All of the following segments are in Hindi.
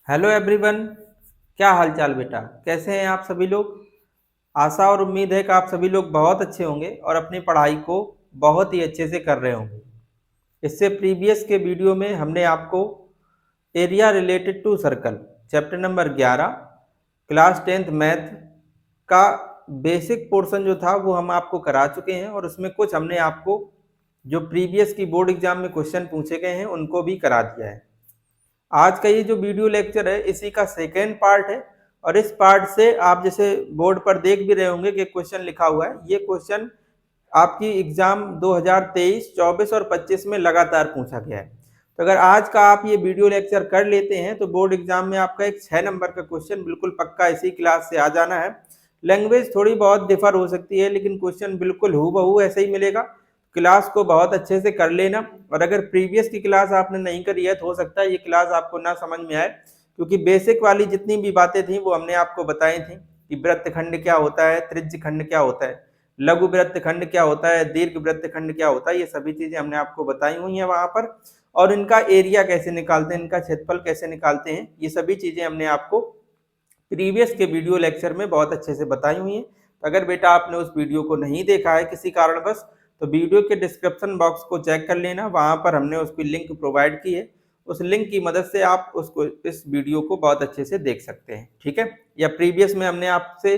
Hello everyone. क्या हाल चाल बेटा, कैसे हैं आप सभी लोग। आशा और उम्मीद है कि आप सभी लोग बहुत अच्छे होंगे और अपनी पढ़ाई को बहुत ही अच्छे से कर रहे होंगे। इससे प्रीवियस के वीडियो में हमने आपको area related to circle chapter number 11 class 10th math का बेसिक पोर्शन जो था वो हम आपको करा चुके हैं और उसमें कुछ हमने आपको जो प्रीवियस की बोर्ड एग्जाम में क्वेश्चन पूछे गए हैं उनको भी करा दिया है। आज का ये जो वीडियो लेक्चर है इसी का सेकेंड पार्ट है और इस पार्ट से आप जैसे बोर्ड पर देख भी रहे होंगे कि क्वेश्चन लिखा हुआ है। ये क्वेश्चन आपकी एग्जाम 2023, 24 और 25 में लगातार पूछा गया है। तो अगर आज का आप ये वीडियो लेक्चर कर लेते हैं तो बोर्ड एग्जाम में आपका एक 6 नंबर का क्वेश्चन बिल्कुल पक्का इसी क्लास से आ जाना है। लैंग्वेज थोड़ी बहुत डिफर हो सकती है लेकिन क्वेश्चन बिल्कुल हूबहू ऐसे ही मिलेगा। क्लास को बहुत अच्छे से कर लेना और अगर प्रीवियस की क्लास आपने नहीं करी है तो हो सकता है ये क्लास आपको ना समझ में आए, क्योंकि बेसिक वाली जितनी भी बातें थी वो हमने आपको बताई थी कि वृत्तखंड क्या होता है, त्रिज्य खंड क्या होता है, लघु वृत्तखंड क्या होता है, दीर्घ वृत्तखंड क्या होता है, ये सभी चीजें हमने आपको बताई हुई हैं वहां पर। और इनका एरिया कैसे निकालते हैं, इनका क्षेत्रफल कैसे निकालते हैं, ये सभी चीजें हमने आपको प्रीवियस के वीडियो लेक्चर में बहुत अच्छे से बताई हुई हैं। तो अगर बेटा आपने उस वीडियो को नहीं देखा है किसी कारणवश तो वीडियो के डिस्क्रिप्शन बॉक्स को चेक कर लेना, वहां पर हमने उसकी लिंक प्रोवाइड की है। उस लिंक की मदद से आप उसको इस वीडियो को बहुत अच्छे से देख सकते हैं, ठीक है। या प्रीवियस में हमने आपसे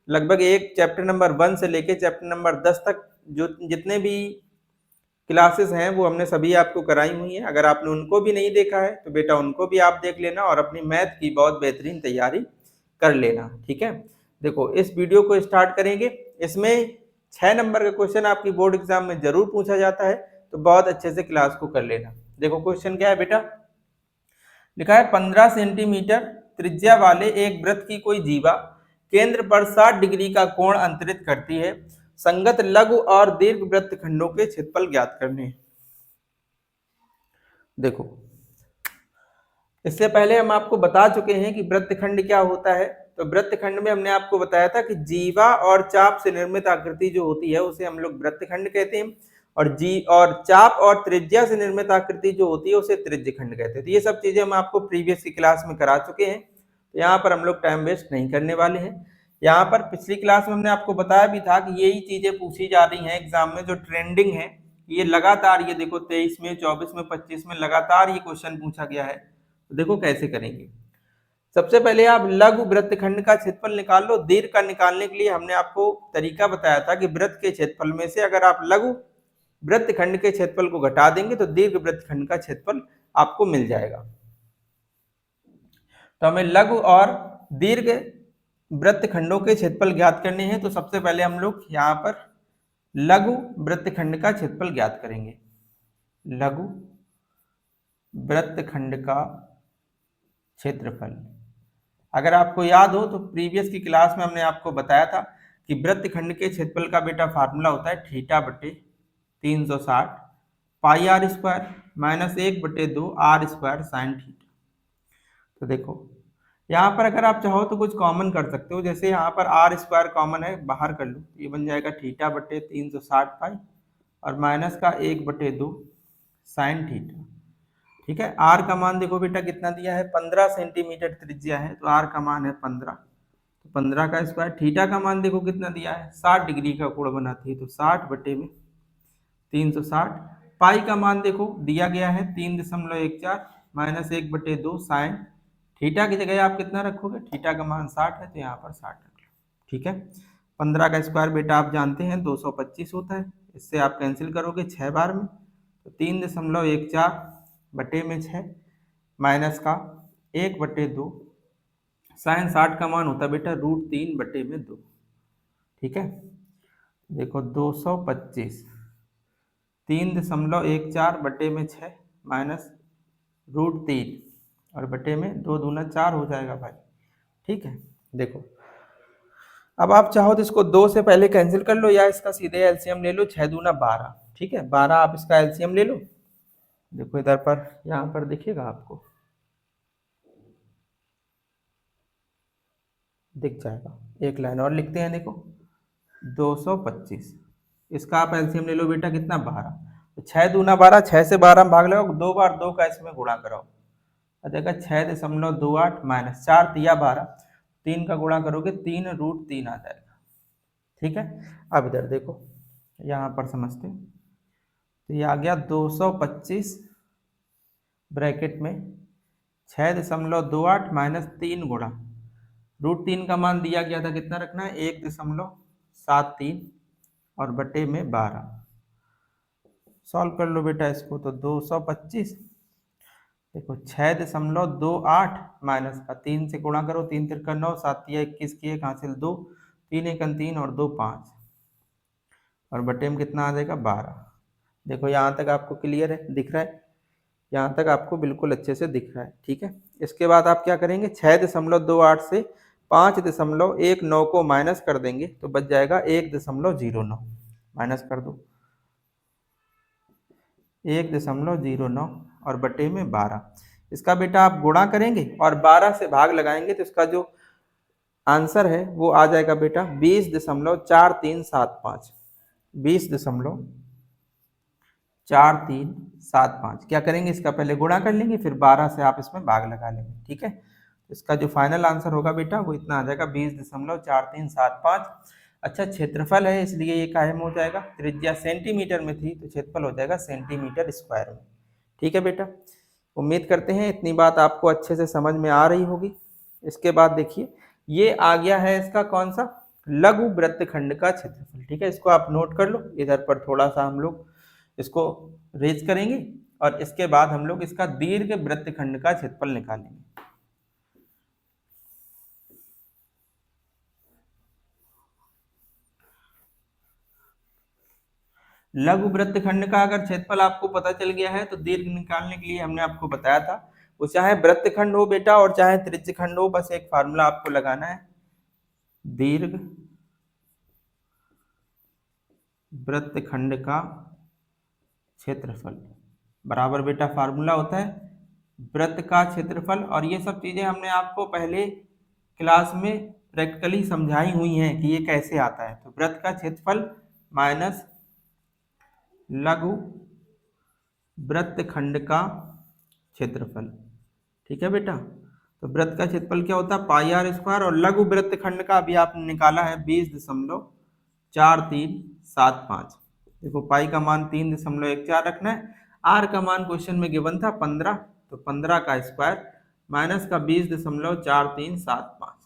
लगभग एक चैप्टर नंबर 1 से लेके चैप्टर नंबर 10 तक जो जितने भी क्लासेस हैं वो हमने सभी आपको कराई हुई हैं। अगर आपने उनको भी नहीं देखा है तो बेटा उनको भी आप देख लेना और अपनी मैथ की बहुत बेहतरीन तैयारी कर लेना, ठीक है। देखो इस वीडियो को स्टार्ट करेंगे। इसमें 6 नंबर का क्वेश्चन आपकी बोर्ड एग्जाम में जरूर पूछा जाता है, तो बहुत अच्छे से क्लास को कर लेना। देखो क्वेश्चन क्या है बेटा, लिखा है 15 सेंटीमीटर त्रिज्या वाले एक वृत्त की कोई जीवा केंद्र पर 60 डिग्री का कोण अंतरित करती है। संगत लघु और दीर्घ वृत्त खंडों के क्षेत्रफल ज्ञात करने। देखो इससे पहले हम आपको बता चुके हैं कि वृत्तखंड क्या होता है। तो वृत्तखंड में हमने आपको बताया था कि जीवा और चाप से निर्मित आकृति जो होती है उसे हम लोग वृत्तखंड कहते हैं और चाप और त्रिज्या से निर्मित आकृति जो होती है उसे त्रिज्यखंड कहते हैं। तो ये सब चीजें हम आपको प्रीवियस की क्लास में करा चुके हैं, तो यहाँ पर हम लोग टाइम वेस्ट नहीं करने वाले हैं। यहाँ पर पिछली क्लास में हमने आपको बताया भी था कि यही चीजें पूछी जा रही हैं एग्जाम में जो ट्रेंडिंग है। ये लगातार, ये देखो 23 में, 24 में, 25 में लगातार ये क्वेश्चन पूछा गया है। तो देखो कैसे करेंगे। सबसे पहले आप लघु वृत्तखंड का क्षेत्रफल निकाल लो। दीर्घ का निकालने के लिए हमने आपको तरीका बताया था कि वृत्त के क्षेत्रफल में से अगर आप लघु वृत्तखंड के क्षेत्रफल को घटा देंगे तो दीर्घ वृत्तखंड का क्षेत्रफल आपको मिल जाएगा। तो हमें लघु और दीर्घ वृत्तखंडों के क्षेत्रफल ज्ञात करने हैं। तो सबसे पहले हम लोग यहाँ पर लघु वृत्तखंड का क्षेत्रफल ज्ञात करेंगे। लघु वृत्तखंड का क्षेत्रफल, अगर आपको याद हो तो प्रीवियस की क्लास में हमने आपको बताया था कि वृत्तखंड के क्षेत्रफल का बेटा फार्मूला होता है थीटा बटे 360 pi r square minus 1/2 r square sine theta. तो देखो यहाँ पर अगर आप चाहो तो कुछ कॉमन कर सकते हो, जैसे यहाँ पर आर स्क्वायर कॉमन है, बाहर कर लो, ये बन जाएगा थीटा बटे 360 पाई और माइनस का 1/2 साइन थीटा, ठीक है। आर का मान देखो बेटा कितना दिया है, 15 सेंटीमीटर त्रिज्या है तो आर का मान है 15, तो 15 का स्क्वायर। थीटा का मान देखो कितना दिया है, 60 डिग्री का कोण बनाती है तो 60 बटे में 360। पाई का मान देखो दिया गया है 3.14 माइनस 1/2 साइन थीटा की जगह आप कितना रखोगे, थीटा का मान 60 है तो यहाँ पर 60 रख लो, ठीक है। 15 का स्क्वायर बेटा आप जानते हैं 225 होता है, इससे आप कैंसिल करोगे 6 बार में, तो 3.14 बटे में 6 माइनस का 1/2 साइन 60 का मान होता है बेटा √3 बटे में 2, ठीक है। देखो 225 3.14 बटे में 6 माइनस √3 और बटे में 2 दूना 4 हो जाएगा भाई, ठीक है। देखो अब आप चाहो तो इसको 2 से पहले कैंसिल कर लो या इसका सीधे एलसीएम ले लो, 6 दूना 12, ठीक है। 12 आप इसका एलसीएम ले लो। देखो इधर पर यहाँ पर दिखेगा आपको, दिख जाएगा, एक लाइन और लिखते हैं। देखो 225, इसका आप एलसीएम ले लो बेटा कितना, 12, तो 6 दूना 12, 6 से 12 में भाग लगाओ, 2 बार 2 का इसमें गुणा कराओ, आ जाएगा 6.28 माइनस 4×3 = 12, 3 का गुणा करोगे 3√3 आ जाएगा। ठीक है, अब इधर देखो, यहाँ पर समझते हैं, तो ये आ गया 225 ब्रैकेट में 6.28 माइनस 3 गुणा √3 का मान दिया गया था, कितना रखना है 1.73 और बटे में 12। सॉल्व कर लो बेटा इसको, तो 225 देखो 6.28 माइनस का 3 से गुणा करो, 3 तिरका 9, 7×3 = 21 की 1 हासिल 2, 3 × 1 = 3 और 2 5 और बटे में कितना आ जाएगा 12। देखो यहाँ तक आपको क्लियर है, दिख रहा है, यहाँ तक आपको बिल्कुल अच्छे से दिख रहा है। ठीक है, इसके बाद आप क्या करेंगे, 6.28 से 5.19 को माइनस कर देंगे तो बच जाएगा 1.09, माइनस कर दो 1.09 और बटे में 12। इसका बेटा आप गुणा करेंगे और 12 से भाग लगाएंगे तो इसका जो आंसर है वो आ जाएगा बेटा 20.4375, 20.4375। क्या करेंगे, इसका पहले गुणा कर लेंगे, फिर 12 से आप इसमें भाग लगा लेंगे। ठीक है, इसका जो फाइनल आंसर होगा बेटा वो इतना आ जाएगा 20.4375। अच्छा, क्षेत्रफल है इसलिए ये कायम हो जाएगा, त्रिज्या सेंटीमीटर में थी तो क्षेत्रफल हो जाएगा सेंटीमीटर स्क्वायर में। ठीक है बेटा, उम्मीद करते हैं इतनी बात आपको अच्छे से समझ में आ रही होगी। इसके बाद देखिए, ये आ गया है इसका कौन सा, लघु वृत्तखंड का क्षेत्रफल। ठीक है, इसको आप नोट कर लो, इधर पर थोड़ा सा हम लोग इसको रेज करेंगे और इसके बाद हम लोग इसका दीर्घ वृत्तखंड का क्षेत्रफल निकालेंगे। लघु वृत्तखंड का अगर क्षेत्रफल आपको पता चल गया है तो दीर्घ निकालने के लिए हमने आपको बताया था, वो चाहे वृत्तखंड हो बेटा और चाहे त्रिज्यखंड हो, बस एक फार्मूला आपको लगाना है, दीर्घ वृत्तखंड का क्षेत्रफल बराबर बेटा फार्मूला होता है वृत्त का क्षेत्रफल। और ये सब चीजें हमने आपको पहले क्लास में प्रैक्टिकली समझाई हुई हैं कि ये कैसे आता है। तो वृत्त का क्षेत्रफल माइनस लघु वृत्तखंड का क्षेत्रफल। ठीक है बेटा, तो वृत्त का क्षेत्रफल क्या होता है πr² और लघु वृत्तखंड का अभी आपने निकाला है 20.4375। देखो पाई का मान 3.14 रखना है, आर का मान क्वेश्चन में गिवन था 15, तो 15 का स्क्वायर माइनस का 20.4375,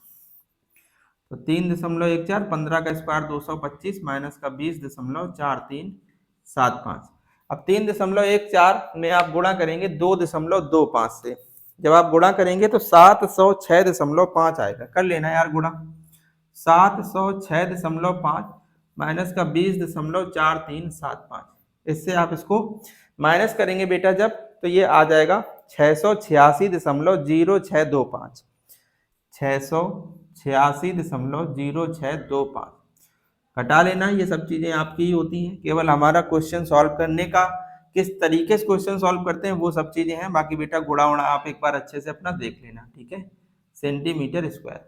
तो 3.14, 15 का स्क्वायर 225 माइनस का 20.4375। अब 3.14 में आप गुणा करेंगे 2.25 से, जब आप गुणा करेंगे तो 706.5 आएगा। कर लेना यार गुणा, 706.5 माइनस का 20.4375, इससे आप इसको माइनस करेंगे बेटा जब, तो ये आ जाएगा 686.0625, 686.0625। घटा लेना, ये सब चीजें आपकी ही होती हैं, केवल हमारा क्वेश्चन सॉल्व करने का किस तरीके से क्वेश्चन सॉल्व करते हैं वो सब चीजें हैं। बाकी बेटा गुणा उड़ा आप एक बार अच्छे से अपना देख लेना। ठीक है, सेंटीमीटर स्क्वायर।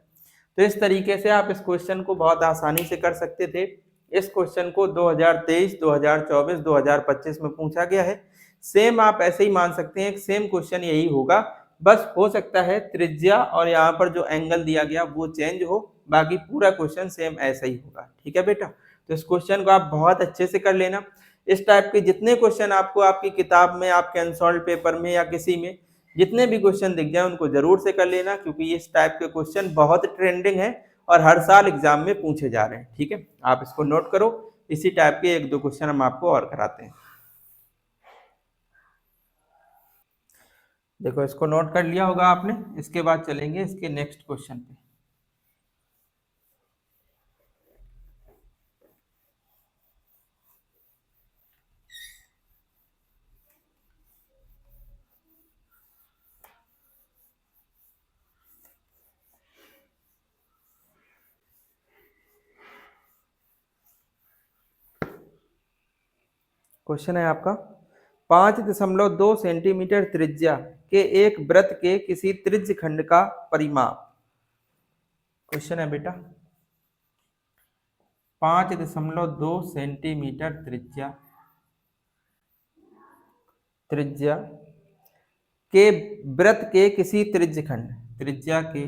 तो इस तरीके से आप इस क्वेश्चन को बहुत आसानी से कर सकते थे। इस क्वेश्चन को 2023, 2024, 2025 में पूछा गया है। सेम आप ऐसे ही मान सकते हैं, सेम क्वेश्चन यही होगा, बस हो सकता है त्रिज्या और यहाँ पर जो एंगल दिया गया वो चेंज हो, बाकी पूरा क्वेश्चन सेम ऐसा ही होगा। ठीक है बेटा, तो इस क्वेश्चन को आप बहुत अच्छे से कर लेना। इस टाइप के जितने क्वेश्चन आपको आपकी किताब में, आपके अनसॉल्व पेपर में या किसी में जितने भी क्वेश्चन दिख जाए उनको जरूर से कर लेना, क्योंकि इस टाइप के क्वेश्चन बहुत ट्रेंडिंग है और हर साल एग्जाम में पूछे जा रहे हैं। ठीक है, आप इसको नोट करो, इसी टाइप के 1-2 क्वेश्चन हम आपको और कराते हैं। देखो इसको नोट कर लिया होगा आपने, इसके बाद चलेंगे इसके नेक्स्ट क्वेश्चन पे। क्वेश्चन है आपका 5.2 सेंटीमीटर त्रिज्या के एक वृत्त के किसी त्रिज्य खंड का परिमाप। क्वेश्चन है बेटा 5.2 सेंटीमीटर त्रिज्या के वृत्त के किसी त्रिज्यखंड, त्रिज्या के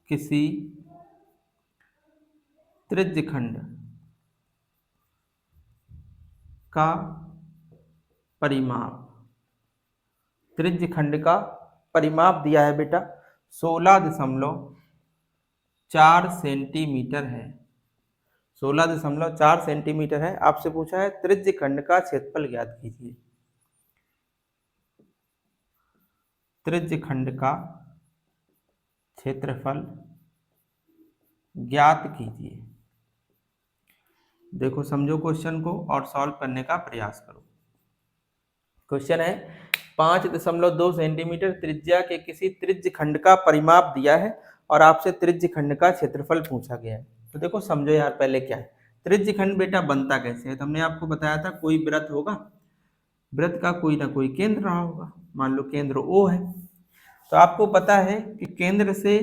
किसी त्रिज्यखंड का परिमाप, त्रिज्यखंड का परिमाप दिया है बेटा 16.4 सेंटीमीटर है। 16.4 सेंटीमीटर है। आपसे पूछा है त्रिज्यखंड का क्षेत्रफल ज्ञात कीजिए। त्रिज्यखंड का क्षेत्रफल ज्ञात कीजिए। देखो समझो क्वेश्चन को और सॉल्व करने का प्रयास करो। क्वेश्चन है 5.2 सेंटीमीटर त्रिज्या के किसी त्रिज्यखंड का परिमाप दिया है और आपसे त्रिज्यखंड का क्षेत्रफल पूछा गया है। तो देखो समझो यार पहले क्या है त्रिज्यखंड बेटा बनता कैसे है। तो हमने आपको बताया था कोई वृत्त होगा, वृत्त का कोई ना कोई केंद्र रहा होगा, मान लो केंद्र O है। तो आपको पता है कि केंद्र से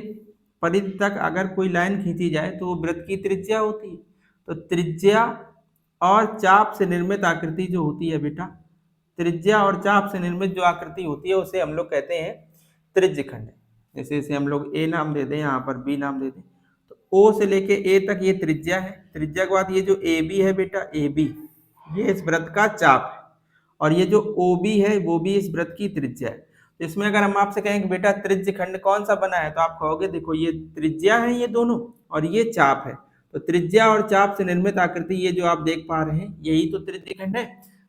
परिधि तक अगर कोई लाइन खींची जाए तो वो वृत्त की त्रिज्या होती है। तो त्रिज्या और चाप से निर्मित आकृति जो होती है बेटा, त्रिज्या और चाप से निर्मित जो आकृति होती है उसे हम लोग कहते हैं त्रिज्यखंड। जैसे इसे हम लोग A नाम दे दें, यहाँ पर B नाम दे दें। तो O से लेके A तक ये त्रिज्या है। त्रिज्या के बाद ये जो AB है बेटा, AB ये इस वृत्त का चाप है और ये जो OB है वो भी इस वृत्त की त्रिज्या है। तो इसमें अगर हम आपसे कहें कि बेटा त्रिज्यखंड कौन सा बना है तो आप कहोगे देखो ये त्रिज्या है ये दोनों और ये चाप है। तो त्रिज्या और चाप से निर्मित आकृति ये जो आप देख पा रहे हैं यही तो त्रिज्यखंड है।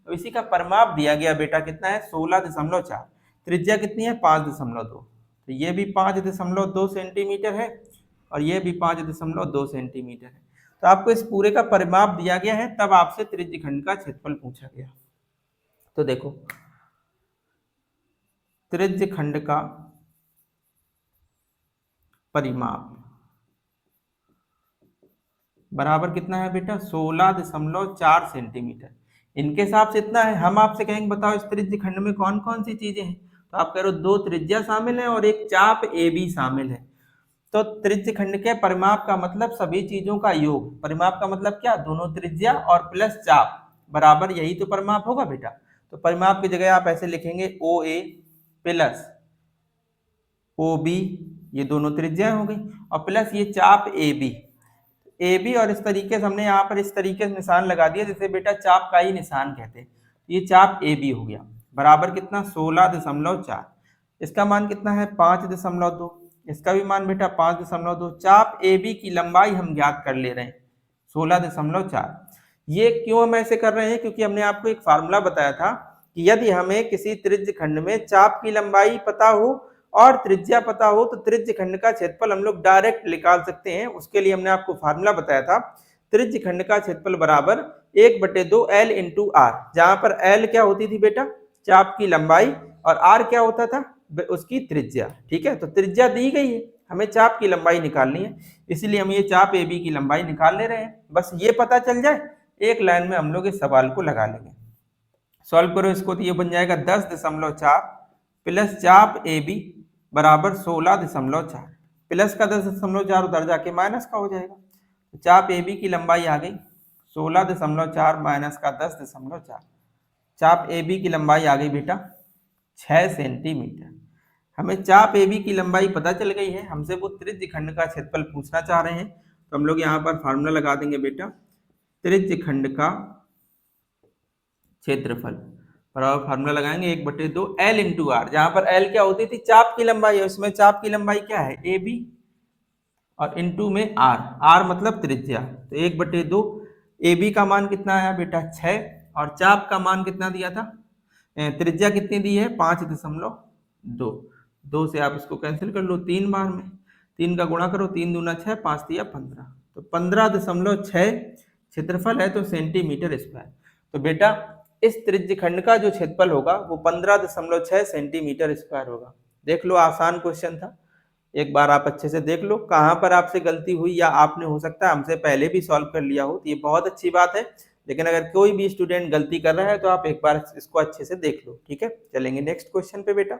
तो इसी का परिमाप दिया गया बेटा कितना है 16.4। त्रिज्या कितनी है 5.2। तो ये भी 5.2 सेंटीमीटर है और ये भी 5.2 सेंटीमीटर है। तो आपको इस पूरे का परिमाप दिया गया है तब आपसे त्रिज्यखंड का क्षेत्रफल पूछा गया। तो देखो त्रिज्यखंड का परिमाप बराबर कितना है बेटा 16.4 सेंटीमीटर। इनके हिसाब से इतना है। हम आपसे कहेंगे बताओ इस त्रिज्यखंड में कौन कौन सी चीजें हैं। तो आप कह रहे हो 2 त्रिज्या शामिल है और एक चाप AB शामिल है। तो त्रिज्यखंड के परिमाप का मतलब सभी चीजों का योग। परिमाप का मतलब क्या, दोनों त्रिज्या और प्लस चाप बराबर, यही तो परिमाप होगा बेटा। तो परिमाप की जगह आप ऐसे लिखेंगे OA प्लस OB, ये दोनों त्रिज्याएं हो गई, और प्लस ये चाप AB और इस तरीके से हमने यहाँ पर इस तरीके से निशान लगा दिया जैसे बेटा चाप का ही निशान कहते हैं। ये चाप AB हो गया बराबर कितना 16.4। इसका मान कितना है 5.2। इसका भी मान बेटा 5.2। चाप AB की लंबाई हम ज्ञात कर ले रहे हैं 16.4। ये क्यों हम ऐसे कर रहे हैं, क्योंकि हमने आपको एक फार्मूला बताया था कि यदि हमें किसी त्रिज्यखंड में चाप की लंबाई पता हो और त्रिज्या पता हो तो त्रिज्यखंड का क्षेत्रफल हम लोग डायरेक्ट निकाल सकते हैं। उसके लिए हमने आपको फार्मूला बताया था त्रिज्यखंड का क्षेत्रफल बराबर 1/2 L इंटू R, जहां पर L क्या होती थी बेटा चाप की लंबाई और R क्या होता था उसकी त्रिज्या। ठीक है, तो त्रिज्या दी गई है, हमें चाप की लंबाई निकालनी है, इसलिए हम ये चाप AB की लंबाई निकाल ले रहे हैं। बस ये पता चल जाए एक लाइन में हम लोग इस सवाल को लगा लेंगे। सॉल्व करो इसको तो ये बन जाएगा 10.4 प्लस चाप AB बराबर 16.4। प्लस का 10.4 उधर जाके माइनस का हो जाएगा। तो चाप AB की लंबाई आ गई 16.4 माइनस का 10.4। चाप AB की लंबाई आ गई बेटा 6 सेंटीमीटर। हमें चाप AB की लंबाई पता चल गई है, हमसे वो त्रिज्यखंड का क्षेत्रफल पूछना चाह रहे हैं। तो हम लोग यहाँ पर फार्मूला लगा देंगे बेटा त्रिज्यखंड का क्षेत्रफल बराबर फार्मूला लगाएंगे 1/2 L इंटू R, जहां पर L क्या होती थी चाप की लंबाई है, उसमें चाप की लंबाई क्या है AB और इंटू में R मतलब त्रिज्या। तो 1/2 AB का मान कितना आया बेटा 6 और चाप का मान कितना दिया था, त्रिज्या कितनी दी है 5.2। 2 से आप इसको कैंसिल कर लो 3 बार में, 3 का गुणा करो 3 दूना 6, 5 दिया 15, तो 15.6 क्षेत्रफल है तो सेंटीमीटर स्क्वायर। तो बेटा इस त्रिज्यखंड का जो क्षेत्रफल होगा वो 15.6 सेंटीमीटर स्क्वायर होगा। देख लो आसान क्वेश्चन था, एक बार आप अच्छे से देख लो कहां पर आपसे गलती हुई, या आपने हो सकता है हमसे पहले भी सॉल्व कर लिया हो, तो ये बहुत अच्छी बात है। लेकिन अगर कोई भी स्टूडेंट गलती कर रहा है तो आप एक बार इसको अच्छे से देख लो। ठीक है, चलेंगे नेक्स्ट क्वेश्चन पे बेटा।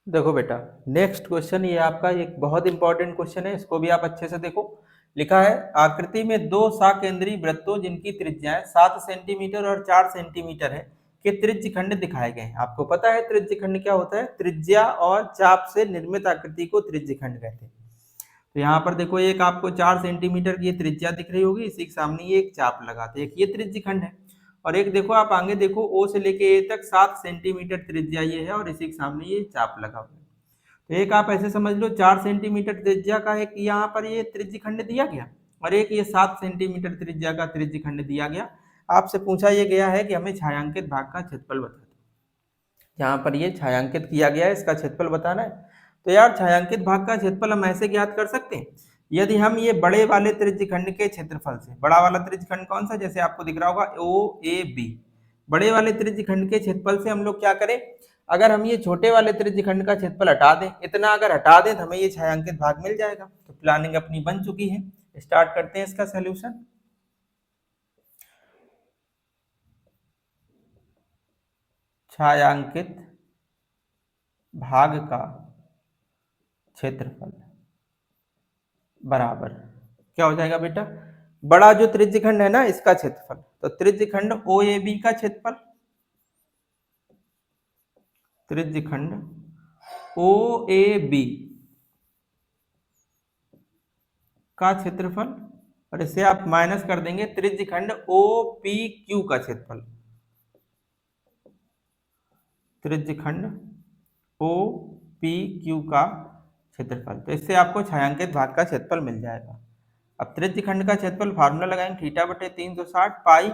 देखो बेटा नेक्स्ट क्वेश्चन ये आपका एक बहुत इंपॉर्टेंट क्वेश्चन है, इसको भी आप अच्छे से देखो। लिखा है आकृति में दो सकेंद्री वृत्तों जिनकी त्रिज्याएं 7 सेंटीमीटर और 4 सेंटीमीटर है के त्रिज्यखंड दिखाए गए हैं। आपको पता है त्रिज्यखंड क्या होता है? त्रिज्या और चाप से निर्मित आकृति को त्रिज्यखंड कहते हैं। तो यहाँ पर देखो एक आपको 4 सेंटीमीटर की त्रिज्या दिख रही होगी, इसी के सामने ये एक चाप लगाते हैं, एक ये त्रिज्यखंड है। और एक देखो आप आगे देखो ओ से लेके ए तक 7 सेंटीमीटर त्रिज्या ये है और इसी के सामने ये चाप लगा हुआ है। तो एक आप ऐसे समझ लो 4 सेंटीमीटर त्रिज्या का एक यहाँ पर ये त्रिज्यखंड दिया गया और एक ये 7 सेंटीमीटर त्रिज्या का त्रिज्यखंड दिया गया। आपसे पूछा ये गया है कि हमें छायांकित भाग का क्षेत्रफल बता दो। यहाँ पर ये छायांकित किया गया है, इसका क्षेत्रफल बताना है। तो यार छायांकित भाग का क्षेत्रफल हम ऐसे ज्ञात कर सकते हैं, यदि हम ये बड़े वाले त्रिज्यखंड के क्षेत्रफल से, बड़ा वाला त्रिज्यखंड कौन सा, जैसे आपको दिख रहा होगा ओ ए बी, बड़े वाले त्रिज्यखंड के क्षेत्रफल से हम लोग क्या करें, अगर हम ये छोटे वाले त्रिज्यखंड का क्षेत्रफल हटा दें, इतना अगर हटा दें तो हमें ये छायांकित भाग मिल जाएगा। तो प्लानिंग अपनी बन चुकी है, स्टार्ट करते हैं इसका सोल्यूशन। छायांकित भाग का क्षेत्रफल बराबर क्या हो जाएगा बेटा, बड़ा जो त्रिज्यखंड है ना इसका क्षेत्रफल, तो त्रिज्यखंड ओ ए बी का क्षेत्रफल, त्रिज्यखंड ओ ए बी का क्षेत्रफल, और इसे आप माइनस कर देंगे त्रिज्यखंड ओ पी क्यू का क्षेत्रफल, त्रिज्यखंड ओ पी क्यू का क्षेत्रफल। तो इससे आपको छायांकित भाग का क्षेत्रफल मिल जाएगा। अब त्रिज्यखंड का क्षेत्रफल फार्मूला लगाएंगे थीटा बटे 360 पाई,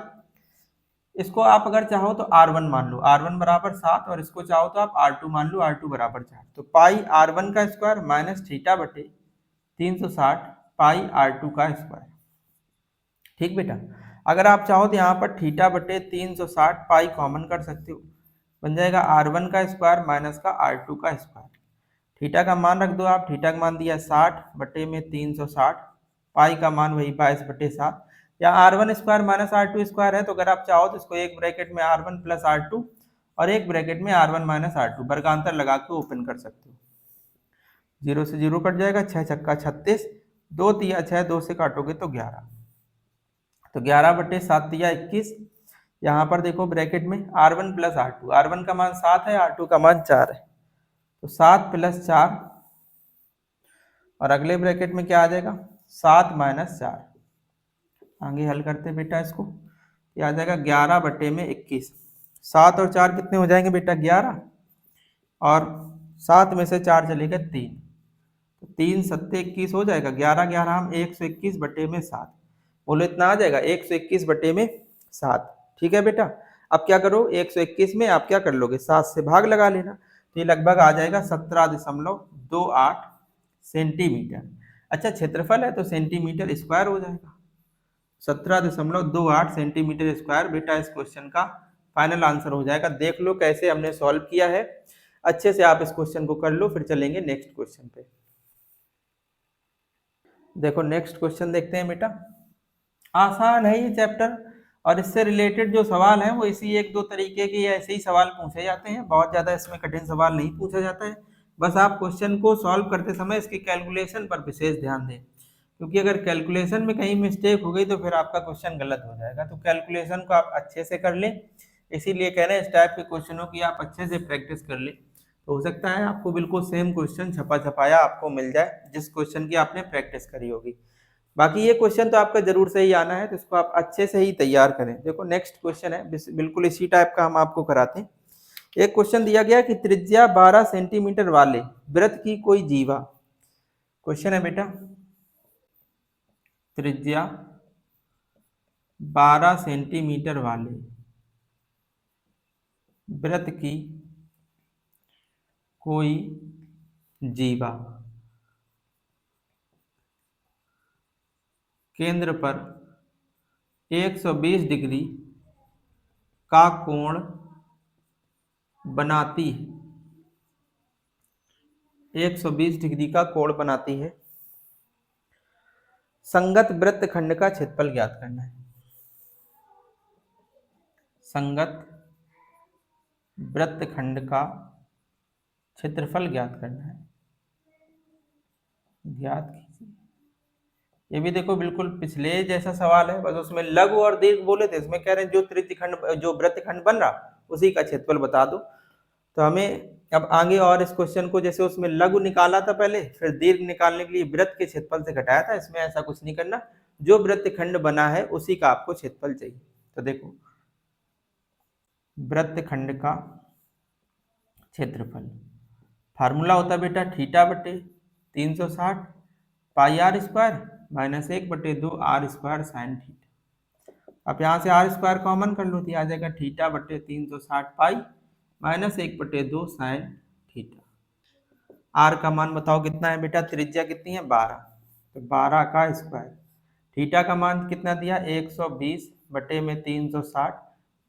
इसको आप अगर चाहो तो r1 मान लो, r1 बराबर 7, और इसको चाहो तो आप r2 मान लो, r2 बराबर 4। तो पाई r1 का स्क्वायर माइनस थीटा बटे 360 पाई r2 का स्क्वायर। ठीक बेटा, अगर आप चाहो तो यहाँ पर थीटा बटे 360 पाई कॉमन कर सकते हो, बन जाएगा r1 का स्क्वायर माइनस का r2 का स्क्वायर। थीटा का मान रख दो आप, थीटा का मान दिया 60 बटे में 360, पाई का मान वही 22 बटे 7, या r1 square minus r2 square है, तो अगर आप चाहो तो इसको एक ब्रैकेट में r1 प्लस r2 और एक ब्रैकेट में r1 माइनस r2 वर्गांतर लगा के ओपन कर सकते हो। 0 से 0 कट जाएगा, 6 छक्का 36, 2 तिया 6, 2 से काटोगे तो 11, तो 11 बटे 7 तिया 21। यहाँ पर देखो ब्रैकेट में r1 प्लस r2, r1 का मान 7 है, r2 का मान 4 है, तो 7 प्लस 4, और अगले ब्रैकेट में क्या आ जाएगा 7 माइनस 4। आगे हल करते हैं बेटा इसको, ये आ जाएगा 11 बटे में 21, 7 और 4 कितने हो जाएंगे बेटा 11, और 7 में से 4 चलेगा 3, तो 3 सत्ते 21 हो जाएगा, 11 11 हम 121 बटे में 7, बोलो इतना आ जाएगा 121 बटे में 7। ठीक है बेटा, अब क्या करो 121 में आप क्या कर लोगे 7 से भाग लगा लेना, तो ये लगभग आ जाएगा 17.28 सेंटीमीटर। अच्छा क्षेत्रफल है तो सेंटीमीटर स्क्वायर हो जाएगा, 17.28 सेंटीमीटर स्क्वायर बेटा इस क्वेश्चन का फाइनल आंसर हो जाएगा। देख लो कैसे हमने सॉल्व किया है, अच्छे से आप इस क्वेश्चन को कर लो, फिर चलेंगे नेक्स्ट क्वेश्चन पे। देखो नेक्स्ट क्वेश्चन देखते हैं बेटा, आसान है ये चैप्टर, और इससे रिलेटेड जो सवाल है वो इसी एक दो तरीके के ऐसे ही सवाल पूछे जाते हैं, बहुत ज्यादा इसमें कठिन सवाल नहीं पूछा जाता है। बस आप क्वेश्चन को सॉल्व करते समय इसकी कैलकुलेशन पर विशेष ध्यान दें, क्योंकि अगर कैलकुलेशन में कहीं मिस्टेक हो गई तो फिर आपका क्वेश्चन गलत हो जाएगा। तो कैलकुलेशन को आप अच्छे से कर लें, इसीलिए कह रहे हैं इस टाइप के क्वेश्चनों की आप अच्छे से प्रैक्टिस कर लें, तो हो सकता है आपको बिल्कुल सेम क्वेश्चन छपा छपाया आपको मिल जाए जिस क्वेश्चन की आपने प्रैक्टिस करी होगी। बाकी ये क्वेश्चन तो आपका जरूर से ही आना है, तो इसको आप अच्छे से ही तैयार करें। देखो नेक्स्ट क्वेश्चन है बिल्कुल इसी टाइप का हम आपको कराते हैं। एक क्वेश्चन दिया गया कि त्रिज्या 12 सेंटीमीटर वाले वृत्त की कोई जीवा, क्वेश्चन है बेटा त्रिज्या 12 सेंटीमीटर वाले वृत्त की कोई जीवा केंद्र पर 120 डिग्री का कोण बनाती है, 120 डिग्री का कोण बनाती है, संगत वृत्तखंड का क्षेत्रफल ज्ञात करना है। संगत वृत्तखंड का क्षेत्रफल ज्ञात करना है, ज्ञात कीजिए। ये भी देखो बिल्कुल पिछले जैसा सवाल है, बस उसमें लघु और दीर्घ बोले थे, इसमें कह रहे हैं जो त्रिज्यखंड जो वृत्तखंड बन रहा उसी का क्षेत्रफल बता दो। तो हमें अब आगे और इस क्वेश्चन को, जैसे उसमें लघु निकाला था पहले, फिर दीर्घ निकालने के लिए वृत्त के क्षेत्रफल से घटाया था, इसमें ऐसा कुछ नहीं करना, जो वृत्तखंड बना है उसी का आपको क्षेत्रफल चाहिए। तो देखो वृत्तखंड का क्षेत्रफल फार्मूला होता है बेटा थीटा बटे 360 pi r square minus 1/2 r square sine theta. अब यहाँ से आर स्क्वायर कॉमन कर लो, तो आ जाएगा थीटा बटे 360 pi minus 1/2 sine theta. R का मान बताओ कितना है बेटा, त्रिज्या कितनी है 12, तो 12 का स्क्वायर। थीटा का मान कितना दिया 120 बटे में 360,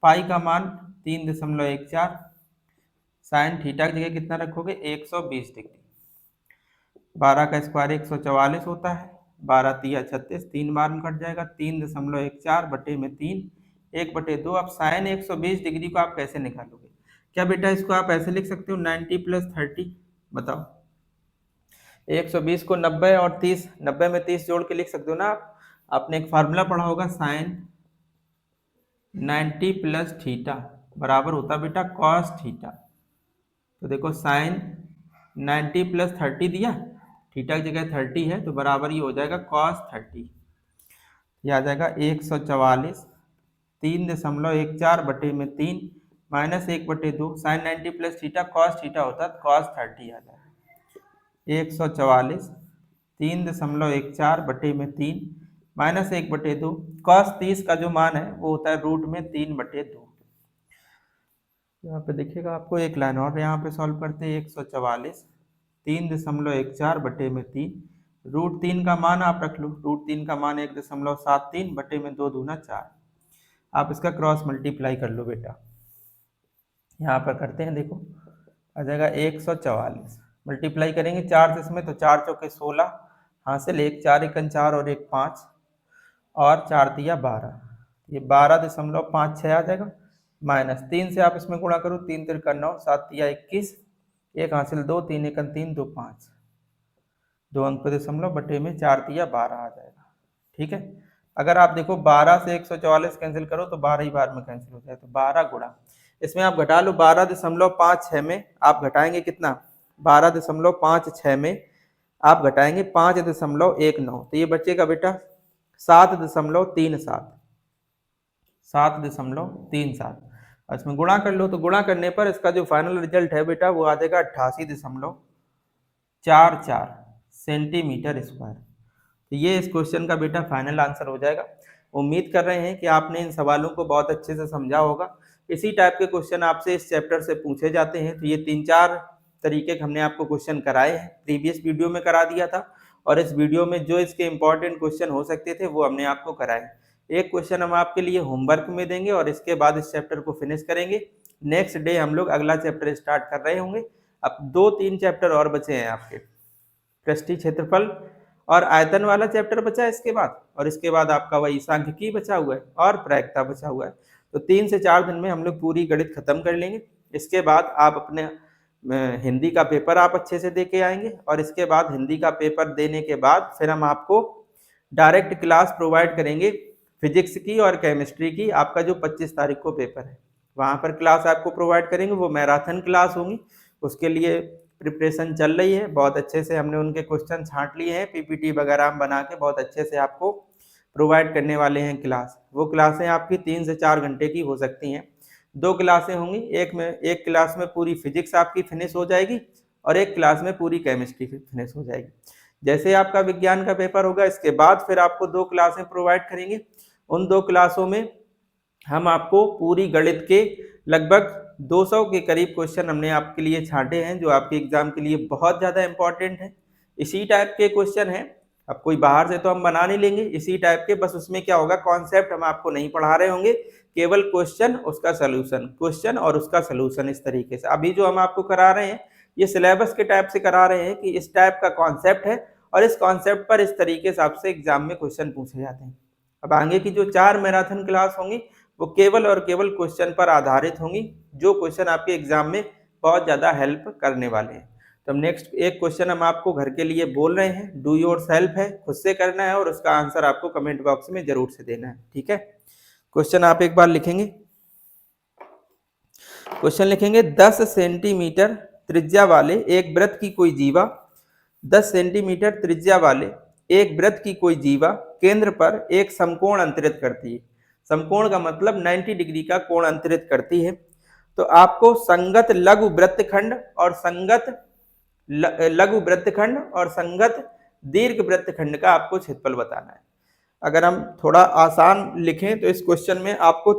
पाई का मान 3.14, साइन थीटा की जगह कितना रखोगे 120 डिग्री। 12 का स्क्वायर 144 होता है, 12 तिया 36, 3 बार में कट जाएगा, 3.14 बटे में 3 1/2। अब साइन 120 डिग्री को आप कैसे निकालोगे? क्या बेटा इसको आप ऐसे लिख सकते हो 90 + 30? बताओ 120 को 90 और 30, 90 में 30 जोड़ के लिख सकते हो ना आप। आपने एक फार्मूला पढ़ा होगा साइन 90 + थीटा बराबर होता बेटा कॉस थीटा। तो देखो साइन 90 + 30 दिया, थीटा की जगह 30 है, तो बराबर ही हो जाएगा कॉस 30। यह आ जाएगा 144 3.14 बटे में 3 minus 1/2, sine 90 + theta cos theta होता है, कॉस 30 आ जाएगा 144 3.14 बटे में 3 माइनस 1/2, कॉस 30 का जो मान है वो होता है √3/2। यहाँ पे देखिएगा आपको एक लाइन और यहाँ पे सॉल्व करते हैं, 144 3.14 बटे में 3, √3 का मान आप रख लो, √3 का मान 1.73 बटे में 2 दूना 4। आप इसका क्रॉस मल्टीप्लाई कर लो बेटा, यहाँ पर करते हैं, देखो आ जाएगा 144 मल्टीप्लाई करेंगे 4 से इसमें, तो 4 चौके 16, हासिल 1 4 एकन 4 और 1 5 और 4 तिया 12, ये 12.56 आ जाएगा, माइनस 3 से आप इसमें गुणा करो, 3 तिरका 9, 7 तिया 21, 1 हासिल 2, 3 एकन 3 2 5, 2 अंक पे दशमलव बटे में 4 तिया 12 आ जाएगा। ठीक है, अगर आप देखो 12 से 144 कैंसिल करो तो 12 ही बार में कैंसिल हो जाए, तो 12 गुणा इसमें आप घटा लो 12.56 में आप घटाएंगे कितना, 12.56 में आप घटाएंगे 5.19, तो ये बचेगा बेटा 7.37, 7.37। इसमें गुणा कर लो, तो गुणा करने पर इसका जो फाइनल रिजल्ट है बेटा वो आ जाएगा 88.44 सेंटीमीटर स्क्वायर। तो ये इस क्वेश्चन का बेटा फाइनल आंसर हो जाएगा। उम्मीद कर रहे हैं कि आपने इन सवालों को बहुत अच्छे से समझा होगा। इसी टाइप के क्वेश्चन आपसे इस चैप्टर से पूछे जाते हैं। तो ये 3-4 तरीके के हमने आपको क्वेश्चन कराए हैं, प्रीवियस वीडियो में करा दिया था, और इस वीडियो में जो इसके इंपॉर्टेंट क्वेश्चन हो सकते थे वो हमने आपको कराए। एक क्वेश्चन हम आपके लिए होमवर्क में देंगे और इसके बाद इस चैप्टर को फिनिश करेंगे। नेक्स्ट डे हम लोग अगला चैप्टर स्टार्ट कर रहे होंगे। अब 2-3 चैप्टर और बचे हैं आपके, पृष्ठीय क्षेत्रफल और आयतन वाला चैप्टर बचा है इसके बाद, और इसके बाद आपका वही सांख्यिकी बचा हुआ है और प्रायिकता बचा हुआ है। तो 3 से 4 दिन में हम लोग पूरी गणित खत्म कर लेंगे। इसके बाद आप अपने हिंदी का पेपर आप अच्छे से दे के आएंगे, और इसके बाद हिंदी का पेपर देने के बाद फिर हम आपको डायरेक्ट क्लास प्रोवाइड करेंगे फिजिक्स की और केमिस्ट्री की। आपका जो 25 तारीख को पेपर है वहाँ पर क्लास आपको प्रोवाइड करेंगे, वो मैराथन क्लास होंगी। उसके लिए प्रिपरेशन चल रही है, बहुत अच्छे से हमने उनके क्वेश्चन छांट लिए हैं, पीपीटी वगैरह हम बना के बहुत अच्छे से आपको प्रोवाइड करने वाले हैं क्लास। वो क्लासें आपकी 3 से 4 घंटे की हो सकती हैं। 2 क्लासें होंगी, एक क्लास में पूरी फिजिक्स आपकी फिनिश हो जाएगी और एक क्लास में पूरी केमिस्ट्री फिनिश हो जाएगी। जैसे आपका विज्ञान का पेपर होगा इसके बाद फिर आपको 2 क्लासें प्रोवाइड करेंगे। उन 2 क्लासों में हम आपको पूरी गणित के लगभग 200 के करीब क्वेश्चन हमने आपके लिए छांटे हैं, जो आपके एग्जाम के लिए बहुत ज़्यादा इंपॉर्टेंट है। इसी टाइप के क्वेश्चन हैं, अब कोई बाहर से तो हम बना नहीं लेंगे, इसी टाइप के, बस उसमें क्या होगा कॉन्सेप्ट हम आपको नहीं पढ़ा रहे होंगे, केवल क्वेश्चन उसका सलूशन, क्वेश्चन और उसका सलूशन, इस तरीके से। अभी जो हम आपको करा रहे हैं ये सिलेबस के टाइप से करा रहे हैं कि इस टाइप का कॉन्सेप्ट है और इस कॉन्सेप्ट पर इस तरीके से आपसे एग्जाम में क्वेश्चन पूछे जाते हैं। अब आगे की जो 4 मैराथन क्लास होंगी वो केवल और केवल क्वेश्चन पर आधारित होंगी, जो क्वेश्चन आपके एग्जाम में बहुत ज़्यादा हेल्प करने वाले हैं। तो नेक्स्ट एक क्वेश्चन हम आपको घर के लिए बोल रहे हैं, डू योर सेल्फ है, खुद से करना है और उसका आंसर आपको कमेंट बॉक्स में जरूर से देना है। ठीक है, क्वेश्चन आप एक बार लिखेंगे। क्वेश्चन लिखेंगे 10 सेंटीमीटर त्रिज्या वाले एक वृत्त की कोई जीवा 10 सेंटीमीटर त्रिज्या वाले एक वृत्त की कोई जीवा केंद्र पर एक समकोण अंतरित करती है। समकोण का मतलब 90 डिग्री का कोण अंतरित करती है। तो आपको संगत लघु वृत्तखंड और संगत लघु वृत्तखंड और संगत दीर्घ वृत्तखंड का आपको क्षेत्रफल बताना है। अगर हम थोड़ा आसान लिखें तो इस क्वेश्चन में आपको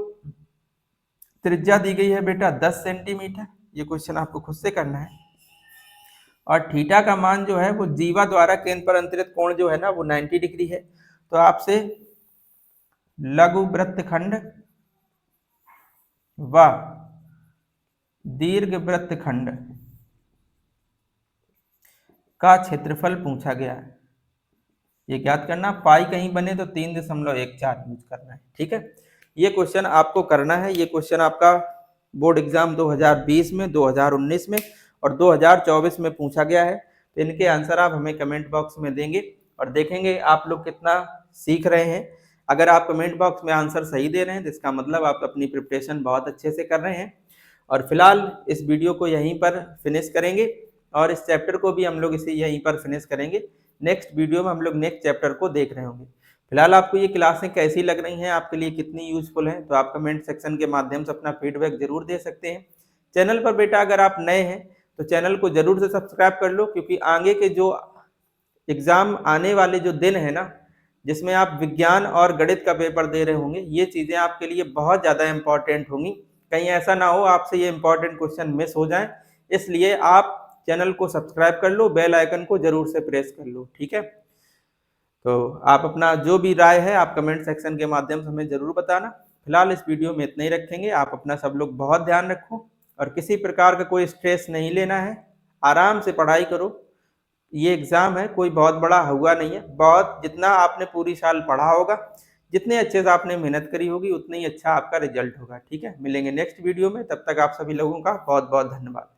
त्रिज्या दी गई है बेटा 10 सेंटीमीटर, ये क्वेश्चन आपको खुद से करना है। और थीटा का मान जो है वो जीवा द्वारा केंद्र पर अंतरित कोण जो है ना वो 90 डिग्री है। तो आपसे लघु वृत्तखंड व दीर्घ वृत्तखंड का क्षेत्रफल पूछा गया है। ये याद करना, पाई कहीं बने तो 3.14 यूज करना है। ठीक है, ये क्वेश्चन आपको करना है। ये क्वेश्चन आपका बोर्ड एग्जाम 2020 में, 2019 में और 2024 में पूछा गया है। तो इनके आंसर आप हमें कमेंट बॉक्स में देंगे और देखेंगे आप लोग कितना सीख रहे हैं। अगर आप कमेंट बॉक्स में आंसर सही दे रहे हैं तो इसका मतलब आप अपनी प्रिपरेशन बहुत अच्छे से कर रहे हैं। और फिलहाल इस वीडियो को यहीं पर फिनिश करेंगे और इस चैप्टर को भी हम लोग इसे यहीं पर फिनिश करेंगे। नेक्स्ट वीडियो में हम लोग नेक्स्ट चैप्टर को देख रहे होंगे। फिलहाल आपको ये क्लासें कैसी लग रही हैं, आपके लिए कितनी यूजफुल हैं, तो आप कमेंट सेक्शन के माध्यम से अपना फीडबैक जरूर दे सकते हैं। चैनल पर बेटा अगर आप नए हैं तो चैनल को जरूर से सब्सक्राइब कर लो, क्योंकि आगे के जो एग्जाम आने वाले जो दिन है ना, जिसमें आप विज्ञान और गणित का पेपर दे रहे होंगे, ये चीज़ें आपके लिए बहुत ज़्यादा इंपॉर्टेंट होंगी। कहीं ऐसा ना हो आपसे ये इंपॉर्टेंट क्वेश्चन मिस हो जाए, इसलिए आप चैनल को सब्सक्राइब कर लो, बेल आइकन को जरूर से प्रेस कर लो। ठीक है, तो आप अपना जो भी राय है आप कमेंट सेक्शन के माध्यम से हमें जरूर बताना। फिलहाल इस वीडियो में इतना ही रखेंगे। आप अपना सब लोग बहुत ध्यान रखो और किसी प्रकार का कोई स्ट्रेस नहीं लेना है, आराम से पढ़ाई करो। ये एग्जाम है, कोई बहुत बड़ा हुआ नहीं है। बहुत जितना आपने पूरी साल पढ़ा होगा, जितने अच्छे से आपने मेहनत करी होगी, उतना ही अच्छा आपका रिजल्ट होगा। ठीक है, मिलेंगे नेक्स्ट वीडियो में, तब तक आप सभी लोगों का बहुत बहुत धन्यवाद।